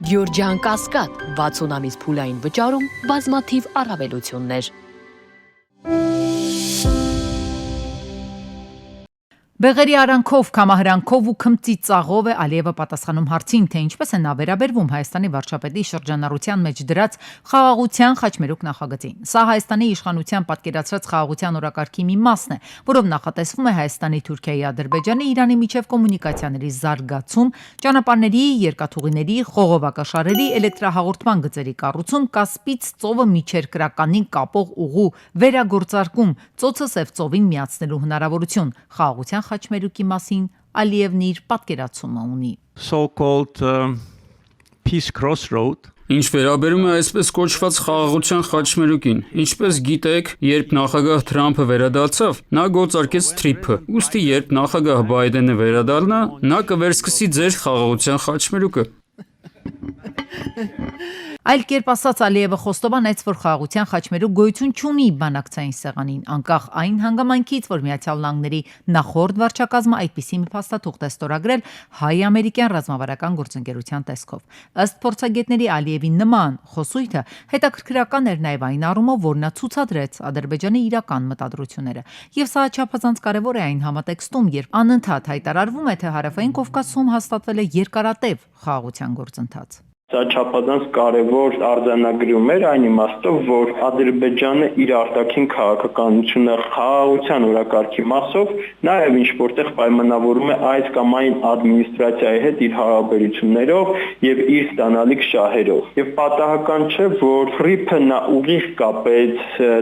Գյորջյան Կասկադ 60 ամիս փուլային վճարում բազմաթիվ առավելություններ։ Բեղերի արանքով, կամահրանքով ու քմծի ծաղով է Ալիևը պատասխանում հարցին, թե ինչպես է նա վերաբերվում Հայաստանի վարչապետի շրջանառության մեջ դրած խաղաղության խաչմերուկ նախագծին։ Սա Հայաստանի իշխանության պատկերացրած խաղաղության օրակարգի մի մասն է, որով նախատեսվում է Հայաստանի, Թուրքիայի, Ադրբեջանի, Իրանի միջև կոմունիկացիաների զարգացում, ճանապարհների, երկաթուղիների, խողովակաշարերի, էլեկտրահաղորդման գծերի կառուցում, Կասպից ծովը միջերկրականին կապող ուղու վերագործարկում, ծոցը Սև ծովին միացնելու հնարավորություն, խաղաղության խաչմերուկի մասին Ալիևն իր պատկերացումը ունի։ So-called Peace Crossroad. Ինչ վերաբերում է այսպես կոչված խաղաղության խաչմերուկին, ինչպես գիտեք, երբ նախագահ Թրամփը վերադարձավ, նա գործարկեց TRIP-ը։ Ուստի երբ նախագահ Բայդենը վերադառնա, նա կվերսկսի ձեր խաղաղության խաչմերուկը։ Այլ կերպ ասած Ալիևը խոստովանեց, որ խաղաղության խաչմերուկ գոյություն չունի բանակցային սեղանին, անկախ այն հանգամանքից, որ Միացյալ Նահանգների նախորդ վարչակազմը այդպիսի մի փաստաթուղթ է ստորագրել հայ-ամերիկյան ռազմավարական գործընկերության տեսքով։ Ըստ փորձագետների Ալիևի նման խոսույթը հետաքրքրական էր նաև այն առումով, որ նա ցուցադրեց Ադրբեջանի իրական մտադրությունները։ Եվ սա չափազանց կարևոր է այն համատեքստում, երբ անընդհատ հայտարարվում է, թե Հարավային Կովկասում հաստատվել է երկարատև խաղաղության գործընթաց։ Սա չափազանց կարևոր արձանագրում էր այն իմաստով, որ Ադրբեջանը իր արտաքին քաղաքականությունը խաղաղության օրակարգի մասով նաև ինչ որտեղ պայմանավորում է այս կամ այն ադմինիստրացիայի հետ իր հարաբերություններով եւ իր ստանալիք շահերով։ Եվ պատահական չէ, որ TRIP-ը նա ուղիղ կապեց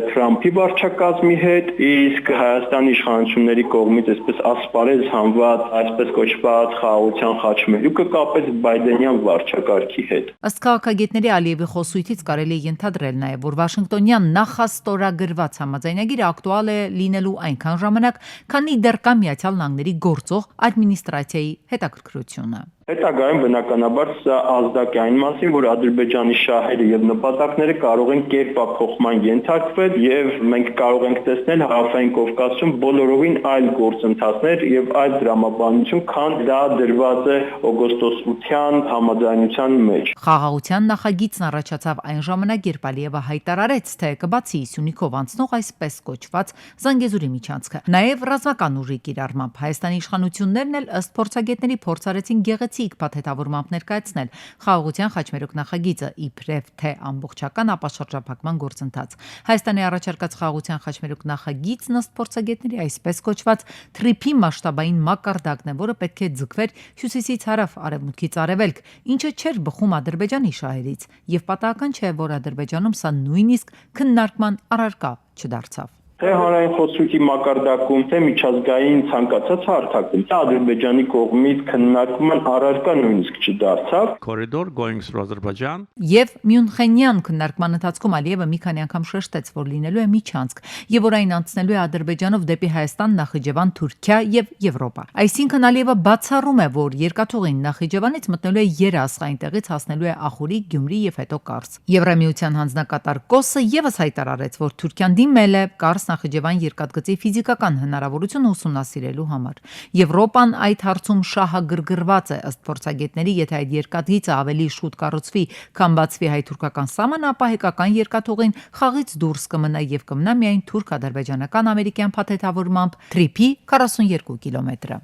Թրամփի վարչակազմի հետ, իսկ Հայաստանի իշխանությունների կողմից այսպես ասպարեզ հանված, այսպես կոչված խաղաղության խաչմերուկը կապեց Բայդենյան վարչակարգի հետ։ Ըստ քաղաքագետների Ալիևի խոսույթից կարելի է ենթադրել նաև, որ Վաշինգտոնյան նախաստորագրված համաձայնագիրը ակտուալ է լինելու այնքան ժամանակ, քանի դեռ կա Միացյալ Նահանգների գործող ադմինիստրացիայի հետաքրքրությունը։ Հետագայում բնականաբար սա ազդակ է այն մասին, որ Ադրբեջանի շահերը եւ նպատակները կարող են կերպափոխման ենթարկվել եւ մենք կարող ենք տեսնել Հարավային Կովկասում բոլորովին այլ գործընթացներ եւ այլ դրամաբանություն, քան դա դրված է օգոստոս 8-յան համաձայնության մեջ։ Խաղաղության նախագիծն առաջացավ այն ժամանակ, երբ Ալիևը հայտարարեց, թե կբացի Սյունիքով անցնող այսպես կոչված Զանգեզուրի միջանցքը։ Նաև ռազմական ուժի կիրառմամբ Հայաստանի իշխանություններն էլ ըստ փորձագետների փորձարեցին գեղեցիկ փաթեթավորմամբ ներկայացնել խաղաղության խաչմերուկ նախագիծը իբրև թե ամբողջական ապա շրջափակման գործընթաց։ Հայաստանի առաջարկած խաղաղության խաչմերուկ նախագիծն ըստ փորձագետների այսպես կոչված TRIP-ի մասշտաբային մակարդակն է, որը պետք է ձգվեր հյուսիսից հարավ, արևմուտքից արևելք, ինչը չէր բխում Ադրբեջանի շահերից, եւ պատահական չէ, որ Ադրբեջանում սա նույնիսկ քննարկման առարկա չդարձավ։ Թե հանրային խոսքի մակարդակում, թե միջազգային ցանկացած հարթակում, Ադրբեջանի կողմից քննարկման առարկա նույնիսկ չդարձավ։ Corridor going through Azerbaijan. Եվ Մյունխենյան քննարկման ընթացքում Ալիևը մի քանի անգամ շեշտեց, որ լինելու է միջանցք, եւ որ այն անցնելու է Ադրբեջանով դեպի Հայաստան, Նախիջևան, Թուրքիա եւ Եվրոպա։ Այսինքն Ալիևը բացառում է, որ երկաթուղին Նախիջևանից մտնելու է Երասխ, այնտեղից հասնելու է Ախուրի, Գյումրի եւ հետո Կարս։ Եվրամիության հանձնակատար Կոսը եւս հայտարարեց, որ Թուրքիան դիմել է Կարս Նախիջևան երկաթգծի ֆիզիկական հնարավորությունը ուսումնասիրելու համար։ Եվրոպան այդ հարցում շահագրգռված է, ըստ փորձագետների, եթե այդ երկաթգիծը ավելի շուտ կառուցվի, քան բացվի հայ-թուրքական սահմանը, ապա հայկական երկաթուղին խաղից դուրս կմնա եւ կմնա միայն թուրք-ադրբեջանական ամերիկյան փաթեթավորմամբ TRIP-ի 42 կիլոմետրը։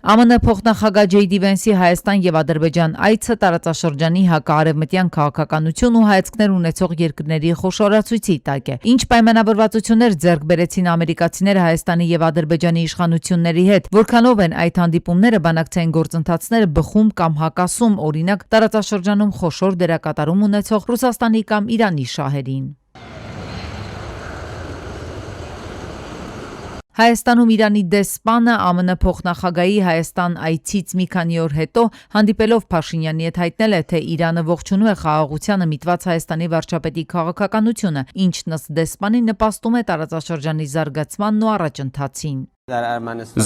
ԱՄՆ փոխնախագահ Ջեյ Վենսի Հայաստան եւ Ադրբեջան այցը տարածաշրջանի հակաարևմտյան քաղաքականություն ու հայացքներ ունեցող երկրների խոշորացույցի տակ է։ Ինչ պայմանավորվածություններ ձեռք բերեցին ամերիկացիները Հայաստանի եւ Ադրբեջանի իշխանությունների հետ, որքանով են այդ հանդիպումները բանակցային գործընթացները բխում կամ հակասում, օրինակ տարածաշրջանում խոշոր դերակատարում ունեցող Ռուսաստանի կամ Իրանի շահերին։ Հայաստանում Իրանի դեսպանը ԱՄՆ փոխնախագահի Հայաստան այցից մի քանի օր հետո հանդիպելով Փաշինյանի հետ հայտնել է, թե Իրանը ողջունում է խաղաղությանը միտված Հայաստանի վարչապետի քաղաքականությունը, ինչն ըստ դեսպանի նպաստում է տարածաշրջանի զարգացմանն ու առաջընթացին։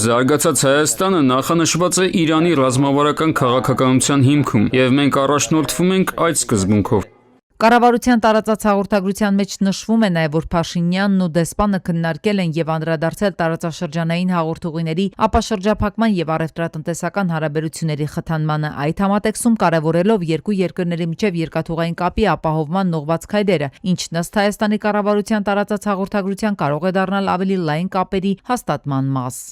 Զարգացած Հայաստանը նախանշված է Իրանի ռազմավարական քաղաքականության հիմքում, եւ մենք առաջնորդվում ենք այդ սկզբունքով։ Կառավարության տարածած հաղորդագրության մեջ նշվում է նաև, որ Փաշինյանն ու դեսպանը քննարկել են եւ անդրադարձել տարածաշրջանային հաղորդուղիների ապաշրջափակման եւ առևտրատնտեսական հարաբերությունների խթանմանը, այդ համատեքստում կարևորելով երկու երկրների միջև երկաթուղային կապի ապահովման ուղղված քայլերը, ինչն ըստ Հայաստանի կառավարության տարածած հաղորդագրության կարող է դառնալ ավելի լայն կապերի հաստատման մաս։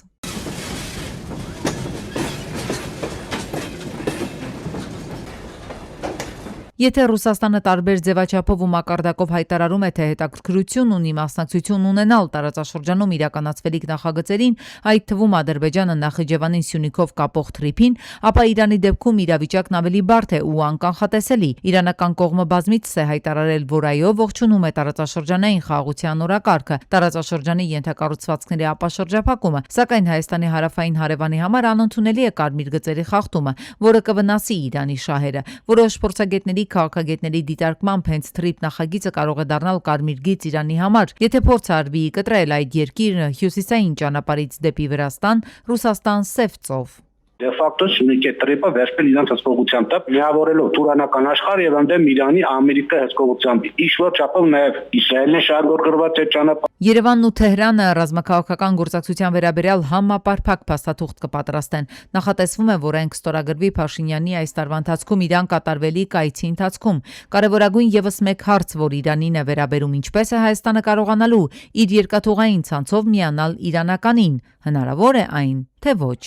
Եթե Ռուսաստանը տարբեր ձևաչափով ու մակարդակով հայտարարում է, թե հետաքրքրություն ունի մասնակցություն ունենալ տարածաշրջանում իրականացվելիք նախագծերին, այդ թվում Ադրբեջանը Նախիջևանին Սյունիքով կապող թրիփին, ապա Իրանի դեպքում իրավիճակն ավելի բարդ է ու անկանխատեսելի։ Իրանական կողմը բազմիցս է հայտարարել, որ այո, ողջունում է տարածաշրջանային խաղաղության օրակարգը, տարածաշրջանի ենթակառուցվածքների ապաշրջափակումը, սակայն Հայաստանի հարավային հարևանի համար անընդունելի է կարմիր գծերի խախտումը, որը կվնասի Իրանի շահերը։ Որոշ փորձագետների քաղաքագետների դիտարկմամբ հենց թրիփ նախագիծը կարող է դառնալ կարմիր գիծ Իրանի համար, եթե փորձ արվի կտրել այդ երկիրը հյուսիսային ճանապարհից դեպի Վրաստան, Ռուսաստան սև ծով։ Դե ֆակտո Սյունիքի տրիպը վերցնել իրենց հսկողությամբ տակ միավորելով Թուրանական աշխարհը եւ ընդդեմ Իրանի Ամերիկա հսկողությամբ։ Իշվոր չափով նաեւ Իսրայելն շարժգործված է ճանապարհ։ Երևանն ու Թեհրանը ռազմաքաղաքական գործակցության վերաբերյալ համապարփակ փաստաթուղթ կպատրաստեն։ Նախատեսվում է, որ այն կստորագրվի Փաշինյանի այս տարվա ընթացքում Իրան կատարվելիք այցի ընթացքում։ Կարևորագույն եւս մեկ հարց, որ Իրանին է վերաբերում, ինչպես է Հայաստանը կարողանալու իր երկաթուղային ցանցով միանալ իրանականին։ Հնարավոր է այն, թե ոչ։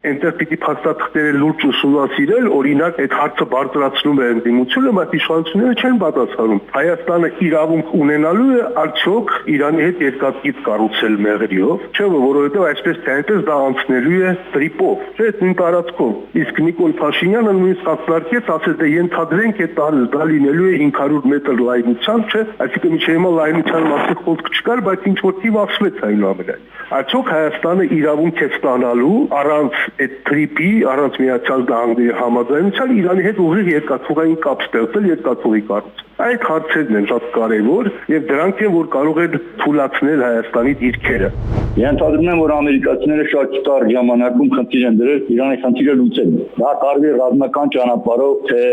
Այնտեղ պիտի փաստաթղթերը լուրջ ուսումնասիրել, օրինակ այդ հարցը բարձրացնում է ընդդիմությունը, բայց իշխանությունները չեն պատասխանում։ Հայաստանը իրավունք ունենալու է արդյոք Իրանի հետ երկաթգիծ կառուցել մեղրիով, չէ՞ որովհետև այսպես թե այնպես դա անցնելու է տրիպով, չէ՞ նույն տարածքով։ Իսկ Նիկոլ Փաշինյանը նույնիսկ ակնարկեց, ասել թե ենթադրենք այդ դա լինելու է 500 մետր լայնությամբ, չէ՞, այսինքն մինչև հիմա լայնության մասին խոսք չկար, բայց ինչ որ թիվ ասվեց այնուամենայնիվ։ Արդյոք Հայաստանը իրավունք է ստանալու առանց այդ տրիպի, առանց Միացյալ Նահանգների համաձայնության Իրանի հետ ուղիղ երկաթուղային կապ ստեղծել երկաթուղի կառուցել։ Այդ հարցերն են շատ կարևոր եւ դրանք են, որ կարող են թույլատրել Հայաստանի դիրքերը։ Ենթադրում եմ, որ ամերիկացիները շատ չտար ժամանակում խնդիր են դրել Իրանի խնդիրը լուծել։ Դա կարելի է ռազմական ճանապարհով թե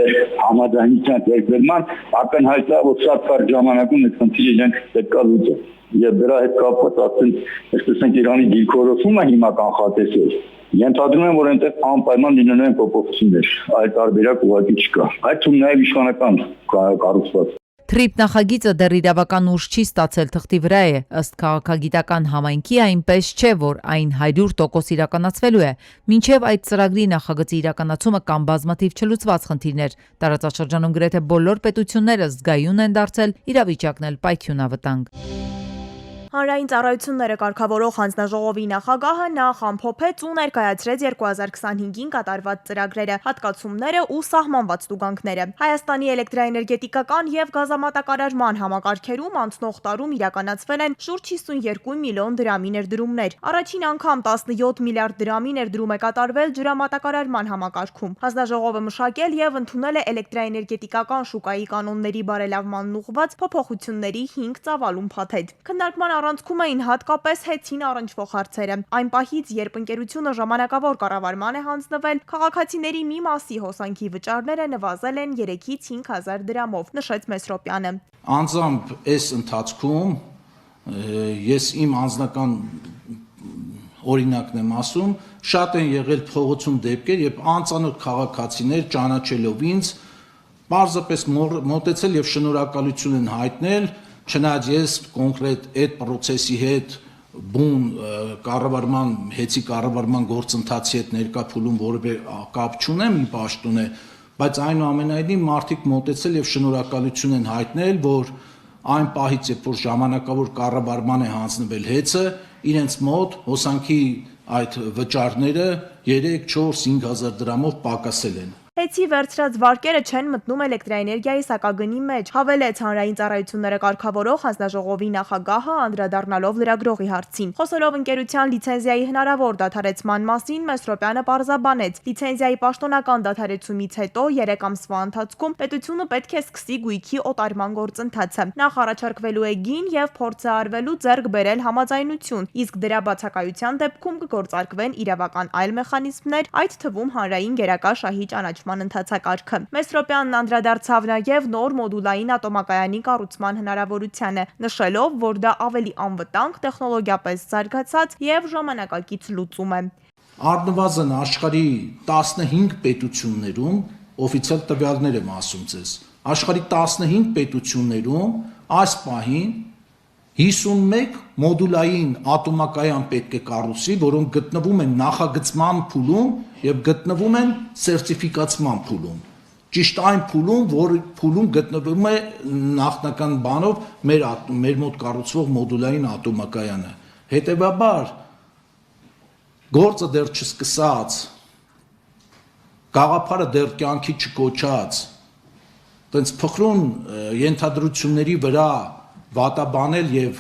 համաձայնության ձեռքբերման ակնհայտ է, որ շատ կարճ ժամանակում այդ խնդիրը իրենք պետք է լուծեն։ Եվ դրա հետ կապված ասեն, այսպես են Իրանի դիրքորոշումը հիմա կանխատեսել։ Ենթադրում եմ, որ այնտեղ անպայման լինելու են փոփոխություններ, այլ տարբերակ ուղղակի չկա։ Այդ թվում նաև իշխանական կառուցված։ Թրիփ նախագիծը դեռ իրավական ուժ չի ստացել, թղթի վրա է, ըստ քաղաքագիտական համայնքի այնպես չէ, որ այն 100% իրականացվելու է։ Մինչև այդ ծրագրի նախագծի իրականացումը կան բազմաթիվ չլուծված խնդիրներ։ Տարածաշրջանում գրեթե բոլոր պետությունները զգայուն են դարձել, իրավիճակն էլ պայթյունավտանգ։ Հանրային ծառայությունները կարգավորող հանձնաժողովի նախագահը նախ ամփոփեց ու ներկայացրեց 2025-ին կատարված ծրագրերը, հատկացումները ու սահմանված տուգանքները։ Հայաստանի էլեկտրաէներգետիկական եւ գազամատակարարման համակարգերում անցնող տարում իրականացվել են շուրջ 52 միլիոն դրամի ներդրումներ։ Առաջին անգամ 17 միլիարդ դրամի ներդրում է կատարվել ջրամատակարարման համակարգում։ Հանձնաժողովը մշակել եւ ընդունել է էլեկտրաէներգետիկական շուկայի կանոնների բարելավմանն ուղղված փոփոխությունների 5 ծավալուն փաթեթ։ Քննարկման առանցքում էին հատկապես հետին առնչվող հարցերը։ Այն պահից, երբ ընկերությունը ժամանակավոր կառավարման է հանձնվել, քաղաքացիների մի մասի հոսանքի վճարները նվազել են 3-ից 5000 դրամով, նշեց Մեսրոպյանը։ Անձամբ այս ընթացքում ես իմ անձնական օրինակն եմ ասում, շատ են եղել փողոցում դեպքեր, երբ անծանոթ քաղաքացիներ ճանաչելով ինձ պարզապես մոտեցել եւ շնորհակալություն են հայտնել, չնայած ես կոնկրետ այդ process-ի հետ բուն կառավարման հետի կառավարման գործընթացի հետ ներկա փուլում որևէ կապ չունեմ իմ պաշտոն է, բայց այնուամենայնիվ մարդիկ մոտեցել եւ շնորհակալություն են հայտնել, որ այն պահից երբ որ ժամանակավոր կառավարման է հանձնվել հեծը, իրենց մոտ հոսանքի այդ վճարները 3, 4, 5000 դրամով պակասել են։ Հեծի վերցրած վարկերը չեն մտնում էլեկտրաէներգիայի սակագնի մեջ, հավելեց հանրային ծառայությունները կարգավորող հանձնաժողովի նախագահը, անդրադառնալով լրագրողի հարցին։ Խոսելով ընկերության լիցենզիայի հնարավոր դադարեցման մասին, Մեսրոպյանը պարզաբանեց, լիցենզիայի պաշտոնական դադարեցումից հետո 3 ամսվա ընթացքում պետությունը պետք է սկսի գույքի օտարման գործընթացը։ Նախ առաջարկվելու է գին եւ փորձ է արվելու ձեռք բերել համաձայնություն, իսկ դրա բացակայության դեպքում կգործարկվեն իրավական այլ մեխանիզմներ, այդ թվում հանրային գերակա շահի ճանաչման կառուցման ընթացակարգը։ Մեսրոպյանն անդրադարձավ նաև նոր մոդուլային ատոմակայանի կառուցման հնարավորությանը, նշելով, որ դա ավելի անվտանգ, տեխնոլոգիապես զարգացած եւ ժամանակակից լուծում է։ Առնվազն աշխարհի 15 պետություններում օֆիցիալ տվյալներ եմ ասում ձեզ, աշխարհի 15 պետություններում այս պահին 51 մոդուլային ատոմակայան պետք է կառուցի, որոնք գտնվում են նախագծման փուլում եւ գտնվում են սերտիֆիկացման փուլում։ Ճիշտ այն փուլում, որ փուլում գտնվում է նախնական բանով մեր մոտ կառուցվող մոդուլային ատոմակայանը։ Հետևաբար գործը դեռ չսկսած, գաղափարը դեռ կյանքի չկոչած, տենց փխրուն ենթադրությունների վրա վատաբանել եւ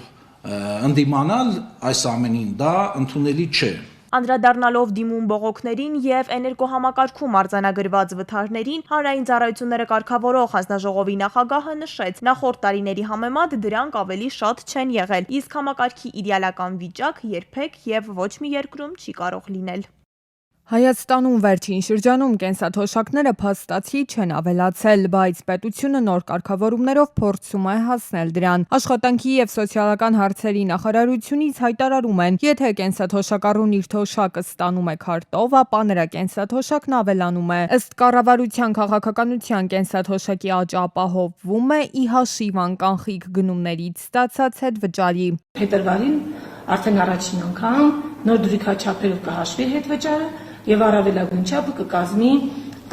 ընդդիմանալ այս ամենին դա ընդունելի չէ։ Անդրադառնալով դիմում բողոքներին եւ էներգոհամակարգում արձանագրված վթարներին, հանրային ծառայությունները կարգավորող հանձնաժողովի նախագահը նշեց, նախորդ տարիների համեմատ դրանք ավելի շատ չեն եղել, իսկ համակարգի իդեալական վիճակ երբեք եւ ոչ մի երկրում չի կարող լինել։ Հայաստանում վերջին շրջանում կենսաթոշակները փաստացի չեն ավելացել, բայց պետությունը նոր կարգավորումներով փորձում է հասնել դրան։ Աշխատանքի եւ սոցիալական հարցերի նախարարությունից հայտարարում են, եթե կենսաթոշակառուն իր թոշակը ստանում է քարտով, ապա նրա կենսաթոշակն ավելանում է։ Ըստ կառավարության քաղաքականության կենսաթոշակի աճը ապահովվում է ի հաշիվ անկանխիկ գնումներից ստացած հետվճարի։ Փետրվարին արդեն առաջին անգամ նոր դրույքաչափերով կհաշվի հետվճարը եւ առավելագույն չափը կկազմի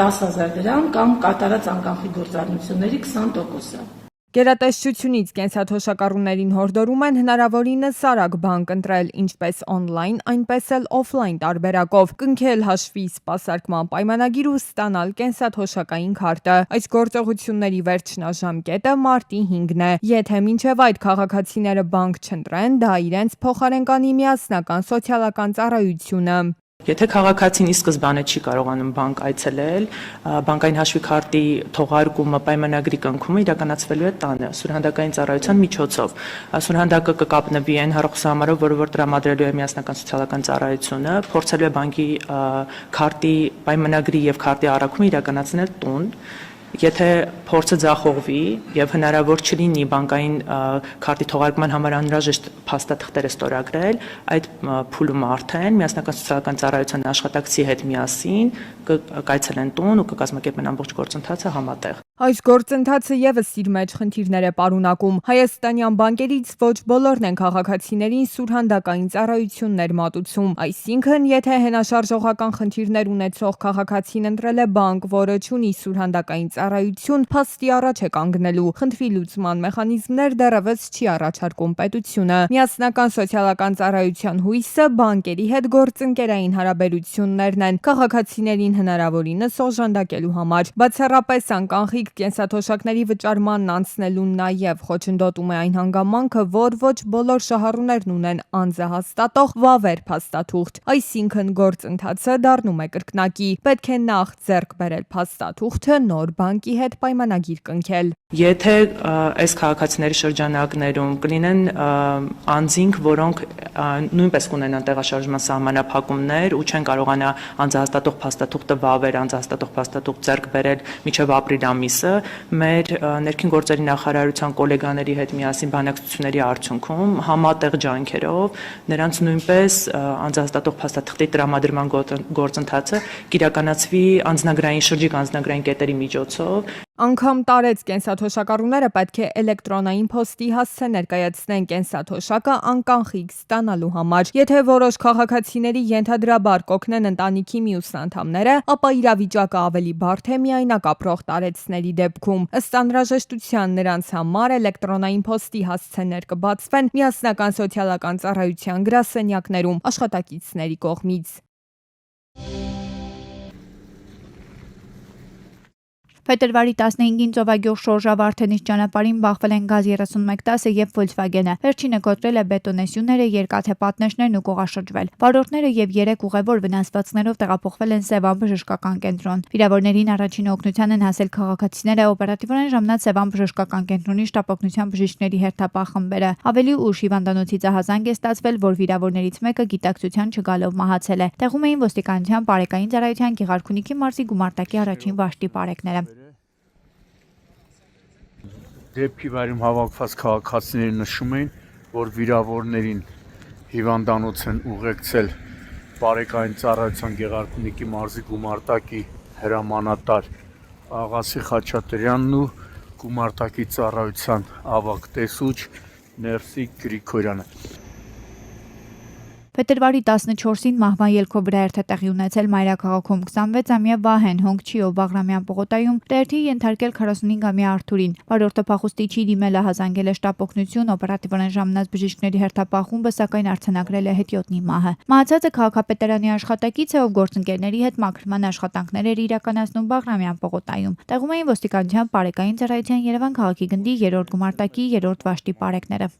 10,000 դրամ կամ կատարած անկանխիկ գործառնությունների 20%-ը։ Գերատեսչությունից կենսաթոշակառուներին հորդորում են հնարավորինս արագ բանկ ընտրել ինչպես օնլայն, այնպես էլ օֆլայն տարբերակով, կնքել հաշվի սպասարկման պայմանագիր ու ստանալ կենսաթոշակային քարտը։ Այս գործողությունների վերջնաժամկետը մարտի 5-ն է։ Եթե մինչև այդ քաղաքացիները բանկ չընտրեն, դա իրենց փոխարեն կանի միասնական սոցիալական ծառայությունը։ Եթե քաղաքացին ի սկզբանե չի կարողանում բանկ այցելել, բանկային հաշվի քարտի թողարկումը պայմանագրի կնքումը իրականացվելու է տանը սուրհանդակային ծառայության միջոցով։ Սուրհանդակը կկապնվի այն հեռախոսահամարով, որը տրամադրելու է միասնական սոցիալական ծառայությունը, փորձելու է բանկի քարտի պայմանագրի եւ քարտի առաքումը իրականացնել տուն։ Եթե փորձը ձախողվի եւ հնարավոր չլինի բանկային քարտի թողարկման համար անհրաժեշտ փաստաթղթերը ստորագրել, այդ փուլում արդեն միասնական սոցիալական ծառայության աշխատակցի հետ միասին կայցելեն տուն ու կկազմակերպեն ամբողջ գործընթացը համատեղ։ Այս գործընթացը եւս իր մեջ խնդիրներ է պարունակում։ Հայաստանյան բանկերից ոչ բոլորն են քաղաքացիներին սուրհանդակային ծառայություններ մատուցում։ Այսինքն, եթե հենաշարժողական խնդիրներ ունեցող քաղաքացին ընտրել է բանկ, որը չունի սուրհանդակային ծառայություն, փաստի առաջ է կանգնելու։ Խնդրի լուծման մեխանիզմներ դեռևս չի առաջարկում պետությունը։ Միասնական սոցիալական ծառայության հույսը բանկերի հետ գործընկերային հարաբերություններն են քաղաքացիներին հնարավորինս օժանդակելու համար։ Բացառապես անկանխիկ կենսաթոշակների վճարմանն անցնելուն նաև խոչընդոտում է այն հանգամանքը, որ ոչ բոլոր շահառուներն ունեն անձը հաստատող վավեր փաստաթուղթ, այսինքն գործընթացը դառնում է կրկնակի։ Պետք է նախ ձեռք բերել փաստաթուղթը, նոր բանկի հետ պայմանագիր կնքել։ Եթե այս քաղաքացիների շրջանակներում կլինեն անձինք, որոնք նույնպես կունենան տեղաշարժման սահմանափակումներ ու չեն կարողանա անձահաստատող փաստաթուղթը վավեր, անձահաստատող փաստաթուղթ ձեռք բերել մինչև ապրիլ ամիսը, մեր ներքին գործերի նախարարության գոլեգաների հետ միասին բանակցությունների արդյունքում համատեղ ջանքերով նրանց նույնպես անձահաստատող փաստաթղթի տրամադրման գործընթացը կիրականացվի անձնագրային շրջիկ անձնագրային կետերի միջոցով։ Անգամ տարեց կենսաթոշակառուները պետք է էլեկտրոնային փոստի հասցե ներկայացնեն կենսաթոշակը անկանխիկ ստանալու համար։ Եթե որոշ քաղաքացիների ենթադրաբար կօգնեն ընտանիքի մյուս անդամները, ապա իրավիճակը ավելի բարդ է միայնակ ապրող տարեցների դեպքում։ Ըստ անհրաժեշտության նրանց համար էլեկտրոնային փոստի հասցեներ կբացվեն միասնական սոցիալական ծառայության գրասենյակներում աշխատակիցների կողմից։ Փետրվարի 15-ին ծովագյուղ Շորժա Վարդենիս ճանապարհին բախվել են գազ 3110-ը եւ Volkswagen-ը։ Վերջինը կոտրել է բետոնեսյուները, երկաթե պատնեշներն ու կողաշրջվել։ Վարորդները եւ 3 ուղևոր վնասվածքներով տեղափոխվել են Սևան բժշկական կենտրոն։ Վիրավորներին առաջին օգնության են հասել քաղաքացիները, օպերատիվորեն ժամանած Սևան բժշկական կենտրոնի շտապօգնության բժիշկների հերթապահ խմբերը։ Ավելի ուշ հիվանդանոցի զահազանգ է ստացվել, որ վիրավորներից մեկը գիտակցության չգալով մահացել է։ Տեղում էին ոստիկանության բարեկային ծառայության Գեղարքունիքի մարզի գումարտակի առաջին վաշտի պարեկները։ Դեպքի վայրում հավաքված քաղաքացիները նշում էին, որ վիրավորներին հիվանդանոց են ուղեկցել բարեկային ծառայության Գեղարքունիքի մարզի գումարտակի հրամանատար Աղասի Խաչատրյանն ու գումարտակի ծառայության ավագ տեսուչ Ներսիկ Գրիգորյանը։ Փետրվարի 14-ին մահվան ելքով վրայերթ է տեղի ունեցել Մայրաքաղաքում 26-ամյա Վահեն Հոնգչիով Բաղրամյան պողոտայում դերթի ենթարկել 45-ամյա Արթուրին։ Վարորդը փախուստի չի դիմել, հազանգել է շտապօգնություն, օպերատիվորեն ժամանած բժիշկների հերթապահ խումբը սակայն արձանագրել է հետիոտնի մահը։ Մահացածը քաղաքապետարանի աշխատակից է, ով գործընկերների հետ մաքրման աշխատանքներ էր իրականացնում Բաղրամյան պողոտայում։ Տեղում էին ոստիկանության բարեկային ծառայության Երևան քաղաքի գնդի 3-րդ գումարտակի 3-րդ վաշտի պարեկները։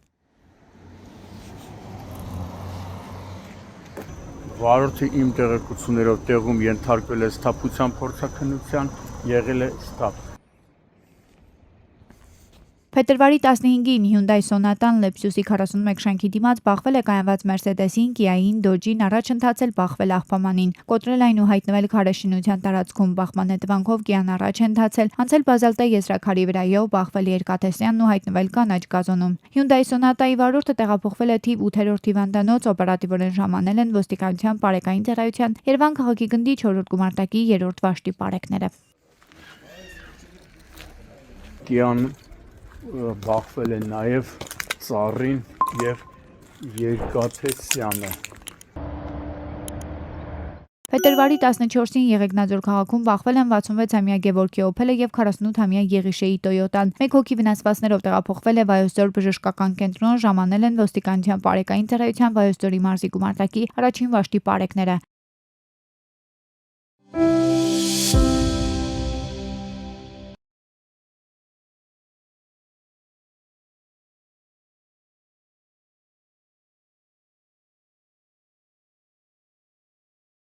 Վարորդը իմ տեղեկություններով տեղում ենթարկվել է սթափության փորձաքննության, եղել է սթափ։ Փետրվարի 15-ին Hyundai Sonata-ն Lexus-ի 41 շենքի դիմաց բախվել է կայանված Mercedes-ին, Kia-ին, Dodge-ին, առաջ ընթացել բախվել աղբամանին, կոտրել այն ու հայտնվել քարեշինության տարածքում, բախման հետևանքով Kia-ն առաջ է ընթացել, անցել բազալտե եզրաքարի վրայով, բախվել Երկաթեսյանն ու հայտնվել կանաչ գազոնում։ Hyundai Sonata-ի վարորդը տեղափոխվել է թիվ 8-րդ հիվանդանոց, օպերատիվորեն ժամանել են ոստիկանության բարեկային ծառայության Երևան քաղաքի գնդի 4-րդ գումարտակի 3-րդ վաշտի պարեկները։ Kia-ն բախվել է նաև Ծառին եւ Երկաթեսյանը։ Փետրվարի 14-ին Եղեգնաձոր քաղաքում բախվել են 66-ամյա Գևորգի Օփելը եւ 48-ամյա Եղիշեի Տոյոտան։ Մեկ հոգի վնասվածքներով տեղափոխվել է Վայոց-Ձոր բժշկական կենտրոն, ժամանել են ոստիկանության բարեկային ծառայության Վայոց-Ձորի մարզի գումարտակի առաջին վաշտի պարեկները։